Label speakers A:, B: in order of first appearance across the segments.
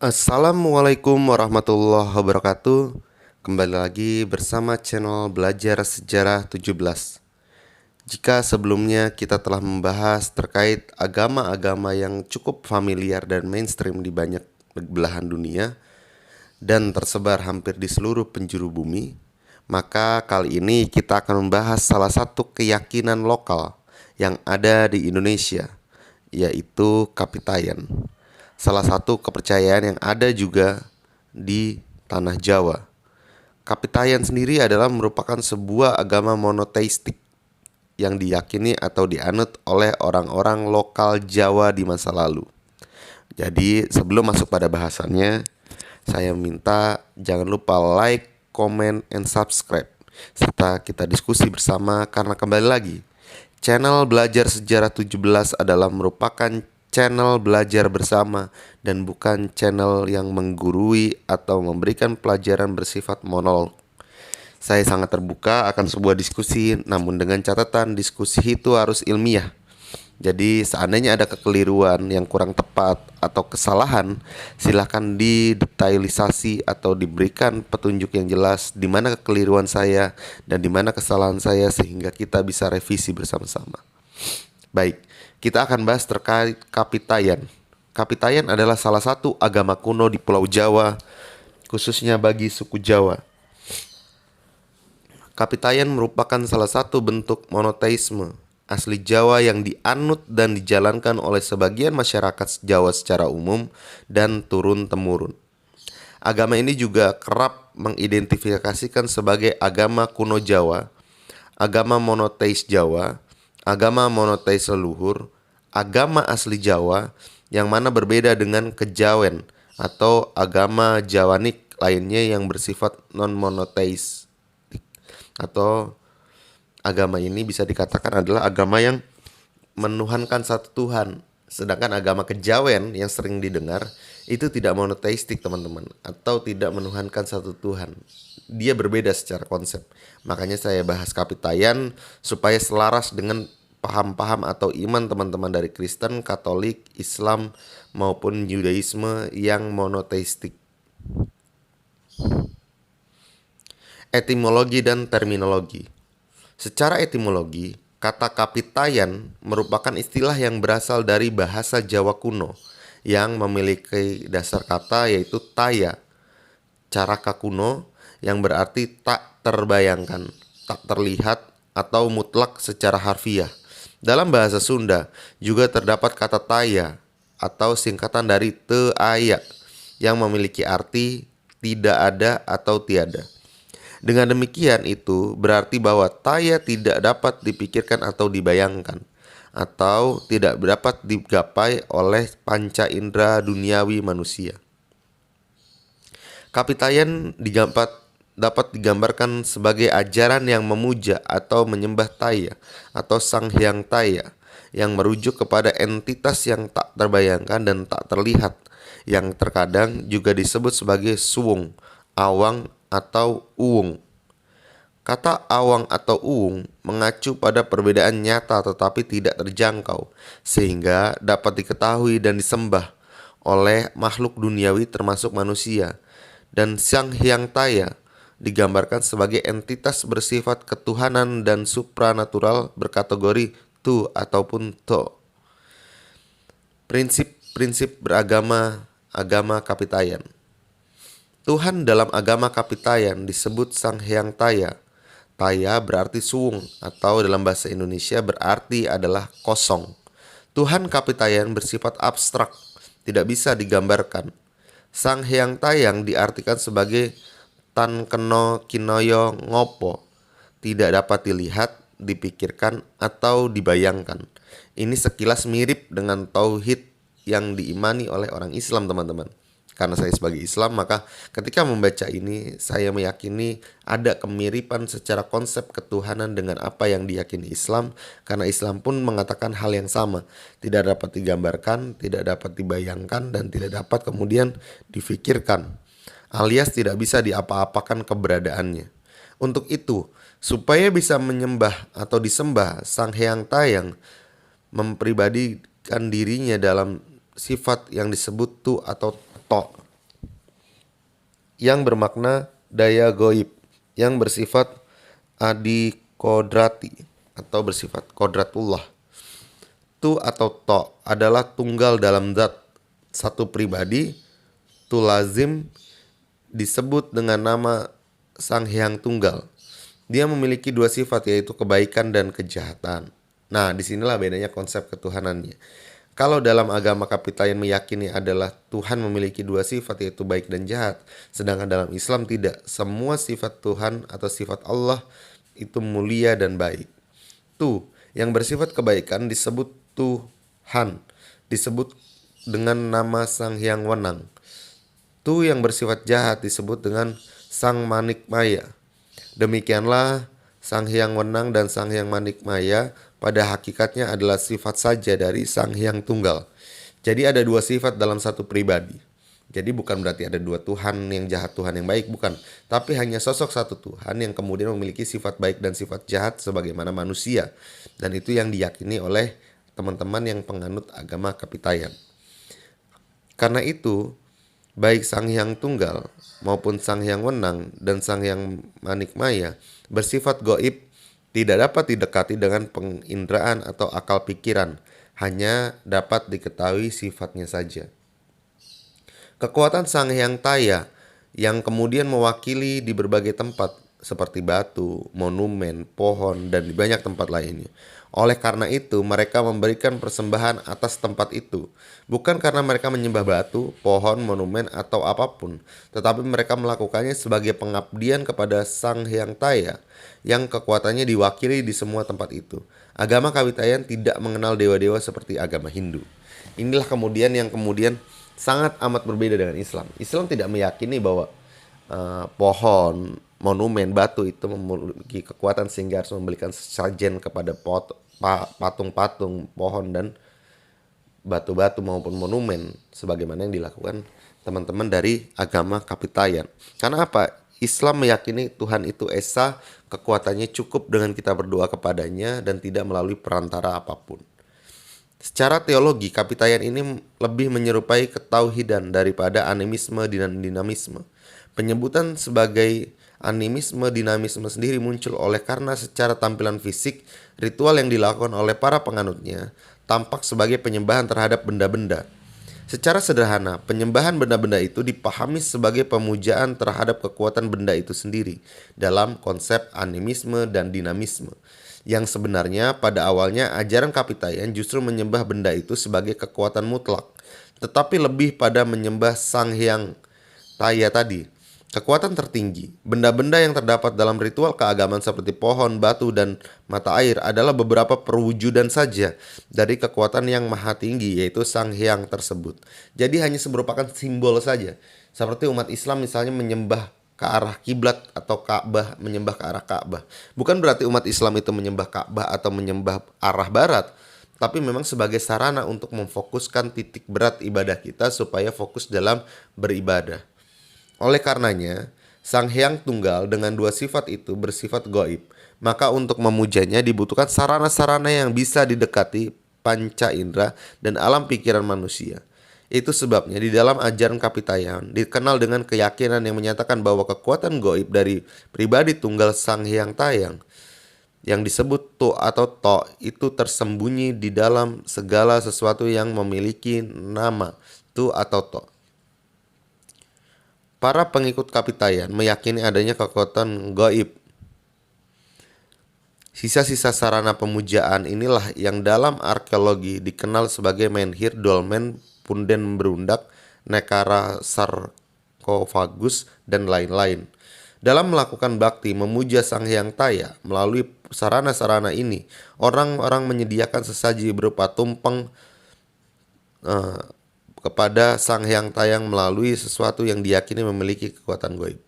A: Assalamualaikum warahmatullahi wabarakatuh. Kembali lagi bersama channel Belajar Sejarah 17. Jika sebelumnya kita telah membahas terkait agama-agama yang cukup familiar dan mainstream di banyak belahan dunia dan tersebar hampir di seluruh penjuru bumi, maka kali ini kita akan membahas salah satu keyakinan lokal yang ada di Indonesia, yaitu Kapitayan. Salah satu kepercayaan yang ada juga di tanah Jawa. Kapitayan sendiri adalah merupakan sebuah agama monoteistik yang diyakini atau dianut oleh orang-orang lokal Jawa di masa lalu. Jadi sebelum masuk pada bahasannya, saya minta jangan lupa like, comment, and subscribe, serta kita diskusi bersama karena kembali lagi, channel Belajar Sejarah 17 adalah merupakan channel belajar bersama dan bukan channel yang menggurui atau memberikan pelajaran bersifat monolog. Saya sangat terbuka akan sebuah diskusi, namun dengan catatan diskusi itu harus ilmiah. Jadi seandainya ada kekeliruan yang kurang tepat atau kesalahan, silahkan didetailisasi atau diberikan petunjuk yang jelas di mana kekeliruan saya dan di mana kesalahan saya sehingga kita bisa revisi bersama-sama. Baik, kita akan bahas terkait Kapitayan. Kapitayan adalah salah satu agama kuno di Pulau Jawa, khususnya bagi suku Jawa. Kapitayan merupakan salah satu bentuk monoteisme asli Jawa yang dianut dan dijalankan oleh sebagian masyarakat Jawa secara umum dan turun-temurun. Agama ini juga kerap mengidentifikasikan sebagai agama kuno Jawa, agama monoteis Jawa, agama monoteis leluhur, agama asli Jawa yang mana berbeda dengan kejawen atau agama Jawanik lainnya yang bersifat non-monoteis. Atau agama ini bisa dikatakan adalah agama yang menuhankan satu Tuhan. Sedangkan agama kejawen yang sering didengar itu tidak monoteistik teman-teman, atau tidak menuhankan satu Tuhan. Dia berbeda secara konsep. Makanya saya bahas Kapitayan supaya selaras dengan paham-paham atau iman teman-teman dari Kristen, Katolik, Islam maupun Yudaisme yang monoteistik. Etimologi dan terminologi. Secara etimologi, kata Kapitayan merupakan istilah yang berasal dari bahasa Jawa kuno yang memiliki dasar kata yaitu taya, caraka kuno yang berarti tak terbayangkan, tak terlihat, atau mutlak secara harfiah. Dalam bahasa Sunda juga terdapat kata taya atau singkatan dari te aya yang memiliki arti tidak ada atau tiada. Dengan demikian itu berarti bahwa taya tidak dapat dipikirkan atau dibayangkan, atau tidak dapat digapai oleh panca indera duniawi manusia. Kapitayan dapat digambarkan sebagai ajaran yang memuja atau menyembah taya atau Sang Hyang Taya, yang merujuk kepada entitas yang tak terbayangkan dan tak terlihat, yang terkadang juga disebut sebagai suwung, awang, atau uwung. Kata awang atau uwung mengacu pada perbedaan nyata tetapi tidak terjangkau, sehingga dapat diketahui dan disembah oleh makhluk duniawi termasuk manusia. Dan Sang Hyang Taya digambarkan sebagai entitas bersifat ketuhanan dan supranatural berkategori tu ataupun to. Prinsip-prinsip beragama agama Kapitayan. Tuhan dalam agama Kapitayan disebut Sang Hyang Taya. Taya berarti suwung atau dalam bahasa Indonesia berarti adalah kosong. Tuhan Kapitayan bersifat abstrak, tidak bisa digambarkan. Sang Hyang Tayang diartikan sebagai tan keno kinoyo ngopo, tidak dapat dilihat, dipikirkan, atau dibayangkan. Ini sekilas mirip dengan tauhid yang diimani oleh orang Islam teman-teman. Karena saya sebagai Islam, maka ketika membaca ini saya meyakini ada kemiripan secara konsep ketuhanan dengan apa yang diyakini Islam. Karena Islam pun mengatakan hal yang sama, tidak dapat digambarkan, tidak dapat dibayangkan, dan tidak dapat kemudian difikirkan, alias tidak bisa diapa-apakan keberadaannya. Untuk itu, supaya bisa menyembah atau disembah, Sang Hyang Tayang mempribadikan dirinya dalam sifat yang disebut tu atau to. yang bermakna daya goib, yang bersifat adikodrati atau bersifat kodratullah. Tu atau to adalah tunggal dalam zat, satu pribadi. Tu lazim disebut dengan nama Sang Hyang Tunggal. Dia memiliki dua sifat, yaitu kebaikan dan kejahatan. Nah, disinilah bedanya konsep ketuhanannya. Kalau dalam agama Kapitayan meyakini adalah Tuhan memiliki dua sifat, yaitu baik dan jahat. Sedangkan dalam Islam tidak. Semua sifat Tuhan atau sifat Allah itu mulia dan baik. Tu yang bersifat kebaikan disebut Tuhan, disebut dengan nama Sang Hyang Wenang. Tu yang bersifat jahat disebut dengan Sang Manik Maya. Demikianlah Sang Hyang Wenang dan Sang Hyang Manik Maya pada hakikatnya adalah sifat saja dari Sang Hyang Tunggal. Jadi ada dua sifat dalam satu pribadi. Jadi bukan berarti ada dua Tuhan yang jahat, Tuhan yang baik, bukan. Tapi hanya sosok satu Tuhan yang kemudian memiliki sifat baik dan sifat jahat sebagaimana manusia. Dan itu yang diyakini oleh teman-teman yang penganut agama Kapitayan. Karena itu, baik Sang Hyang Tunggal maupun Sang Hyang Wenang dan Sang Hyang Manik Maya bersifat goib, tidak dapat didekati dengan penginderaan atau akal pikiran, hanya dapat diketahui sifatnya saja. Kekuatan Sang Hyang Taya yang kemudian mewakili di berbagai tempat seperti batu, monumen, pohon, dan di banyak tempat lainnya. Oleh karena itu, mereka memberikan persembahan atas tempat itu, bukan karena mereka menyembah batu, pohon, monumen, atau apapun, tetapi mereka melakukannya sebagai pengabdian kepada Sang Hyang Taya yang kekuatannya diwakili di semua tempat itu. Agama Kapitayan tidak mengenal dewa-dewa seperti agama Hindu. Inilah kemudian yang sangat amat berbeda dengan Islam. Islam tidak meyakini bahwa pohon, monumen, batu itu memiliki kekuatan sehingga harus memberikan sajen kepada patung-patung, pohon, dan batu-batu maupun monumen sebagaimana yang dilakukan teman-teman dari agama Kapitayan. Karena apa? Islam meyakini Tuhan itu esa, kekuatannya cukup dengan kita berdoa kepadanya dan tidak melalui perantara apapun. Secara teologi, Kapitayan ini lebih menyerupai ketauhidan daripada animisme dan dinamisme. Penyebutan sebagai animisme dinamisme sendiri muncul oleh karena secara tampilan fisik, ritual yang dilakukan oleh para penganutnya tampak sebagai penyembahan terhadap benda-benda. Secara sederhana, penyembahan benda-benda itu dipahami sebagai pemujaan terhadap kekuatan benda itu sendiri dalam konsep animisme dan dinamisme. Yang sebenarnya pada awalnya ajaran Kapitayan justru menyembah benda itu sebagai kekuatan mutlak, tetapi lebih pada menyembah Sang Hyang Taya tadi, kekuatan tertinggi. Benda-benda yang terdapat dalam ritual keagamaan seperti pohon, batu, dan mata air adalah beberapa perwujudan saja dari kekuatan yang maha tinggi, yaitu Sang Hyang tersebut. Jadi hanya merupakan simbol saja. Seperti umat Islam misalnya menyembah ke arah kiblat atau Ka'bah, menyembah ke arah Ka'bah. Bukan berarti umat Islam itu menyembah Ka'bah atau menyembah arah barat, tapi memang sebagai sarana untuk memfokuskan titik berat ibadah kita supaya fokus dalam beribadah. Oleh karenanya, Sang Hyang Tunggal dengan dua sifat itu bersifat goib. Maka untuk memujanya dibutuhkan sarana-sarana yang bisa didekati panca indera dan alam pikiran manusia. Itu sebabnya di dalam ajaran Kapitayan dikenal dengan keyakinan yang menyatakan bahwa kekuatan goib dari pribadi tunggal Sang Hyang Tayang yang disebut Tu atau To itu tersembunyi di dalam segala sesuatu yang memiliki nama Tu atau To. Para pengikut Kapitayan meyakini adanya kekuatan gaib. Sisa-sisa sarana pemujaan inilah yang dalam arkeologi dikenal sebagai menhir, dolmen, punden berundak, nekara sarkofagus, dan lain-lain. Dalam melakukan bakti memuja Sang Hyang Taya melalui sarana-sarana ini, orang-orang menyediakan sesaji berupa tumpeng kepada Sang Hyang Tayang melalui sesuatu yang diyakini memiliki kekuatan gaib.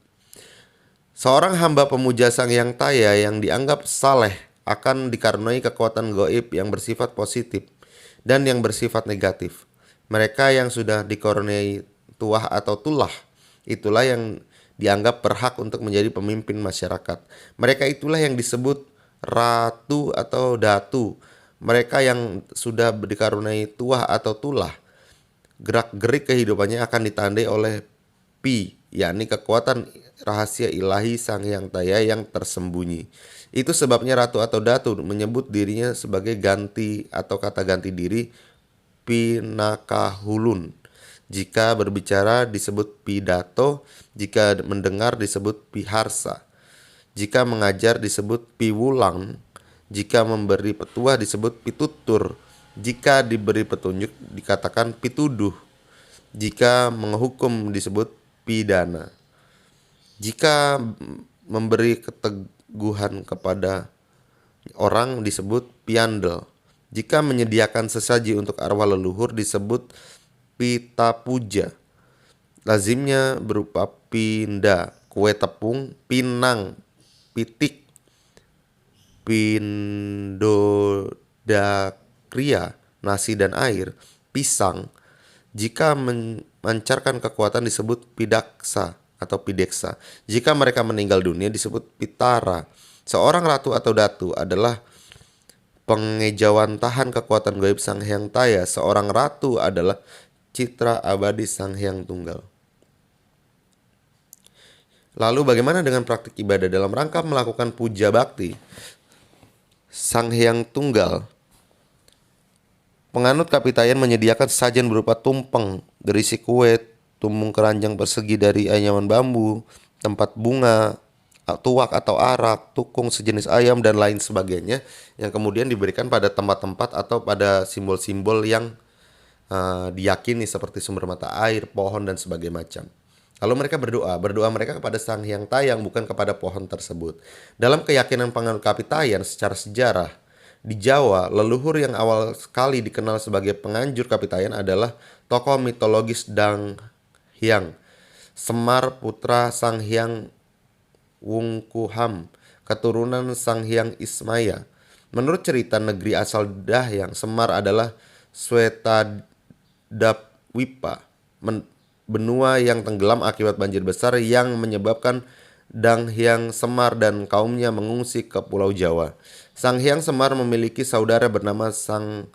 A: Seorang hamba pemuja Sang Hyang Taya yang dianggap saleh akan dikaruniai kekuatan gaib yang bersifat positif dan yang bersifat negatif. Mereka yang sudah dikaruniai tuah atau tulah, itulah yang dianggap berhak untuk menjadi pemimpin masyarakat. Mereka itulah yang disebut ratu atau datu. Mereka yang sudah dikaruniai tuah atau tulah, gerak-gerik kehidupannya akan ditandai oleh pi yakni kekuatan rahasia ilahi Sang Hyang Taya yang tersembunyi. Itu sebabnya ratu atau datu menyebut dirinya sebagai ganti atau kata ganti diri Pinakahulun. Jika berbicara disebut pidato, jika mendengar disebut piharsa, jika mengajar disebut piwulang, jika memberi petuah disebut pitutur, jika diberi petunjuk dikatakan pituduh, jika menghukum disebut pidana, jika memberi keteguhan kepada orang disebut piandel, jika menyediakan sesaji untuk arwah leluhur disebut pita puja. Lazimnya berupa pinda, kue tepung, pinang, pitik, pindodakria, nasi dan air, pisang. Jika memancarkan kekuatan disebut pidaksa atau pideksa. Jika mereka meninggal dunia disebut pitara. Seorang ratu atau datu adalah pengejawantahan kekuatan gaib Sang Hyang Taya. Seorang ratu adalah citra abadi Sang Hyang Tunggal. Lalu bagaimana dengan praktik ibadah dalam rangka melakukan puja bakti Sang Hyang Tunggal? Penganut Kapitayan menyediakan sajian berupa tumpeng berisi kue, tumbung keranjang persegi dari anyaman bambu, tempat bunga, tuak atau arak, tukung sejenis ayam dan lain sebagainya yang kemudian diberikan pada tempat-tempat atau pada simbol-simbol yang diyakini seperti sumber mata air, pohon dan sebagainya macam. Lalu mereka berdoa mereka kepada Sang Hyang Tayang, bukan kepada pohon tersebut. Dalam keyakinan penganut Kapitayan secara sejarah, di Jawa, leluhur yang awal sekali dikenal sebagai penganjur Kapitayan adalah tokoh mitologis Dang Hyang, Semar putra Sang Hyang Wungkuham, keturunan Sang Hyang Ismaya. Menurut cerita negeri asal Dahyang, Semar adalah Swetadapwipa, benua yang tenggelam akibat banjir besar yang menyebabkan Dang Hyang Semar dan kaumnya mengungsi ke Pulau Jawa. Sang Hyang Semar memiliki saudara bernama Sang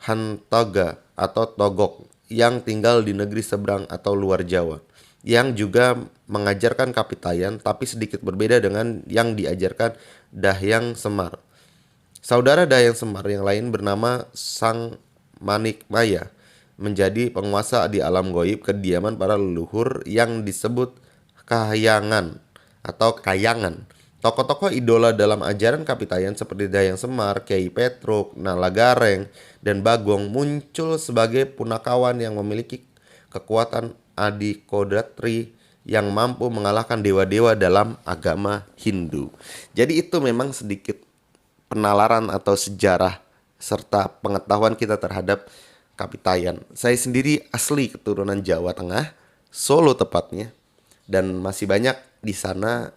A: Hantaga atau Togok yang tinggal di negeri seberang atau luar Jawa, yang juga mengajarkan Kapitayan tapi sedikit berbeda dengan yang diajarkan Dahyang Semar. Saudara Dahyang Semar yang lain bernama Sang Manikmaya menjadi penguasa di alam goib kediaman para leluhur yang disebut Kahyangan atau Kayangan. Tokoh-tokoh idola dalam ajaran Kapitayan seperti Dahyang Semar, Kyai Petruk, Nalagareng, dan Bagong muncul sebagai punakawan yang memiliki kekuatan adikodatri yang mampu mengalahkan dewa-dewa dalam agama Hindu. Jadi itu memang sedikit penalaran atau sejarah serta pengetahuan kita terhadap Kapitayan. Saya sendiri asli keturunan Jawa Tengah, Solo tepatnya, dan masih banyak di sana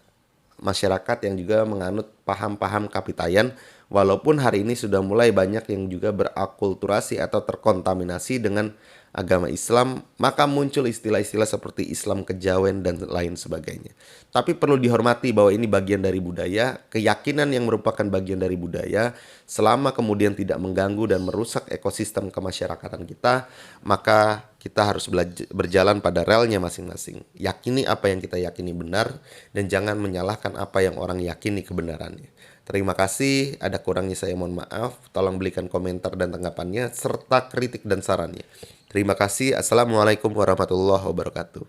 A: masyarakat yang juga menganut paham-paham Kapitayan, walaupun hari ini sudah mulai banyak yang juga berakulturasi atau terkontaminasi dengan agama Islam, maka muncul istilah-istilah seperti Islam kejawen dan lain sebagainya. Tapi perlu dihormati bahwa ini bagian dari budaya, keyakinan yang merupakan bagian dari budaya, selama kemudian tidak mengganggu dan merusak ekosistem kemasyarakatan kita, maka kita harus berjalan pada relnya masing-masing. Yakini apa yang kita yakini benar dan jangan menyalahkan apa yang orang yakini kebenarannya. Terima kasih, ada kurangnya saya mohon maaf. Tolong berikan komentar dan tanggapannya serta kritik dan sarannya. Terima kasih. Assalamualaikum warahmatullahi wabarakatuh.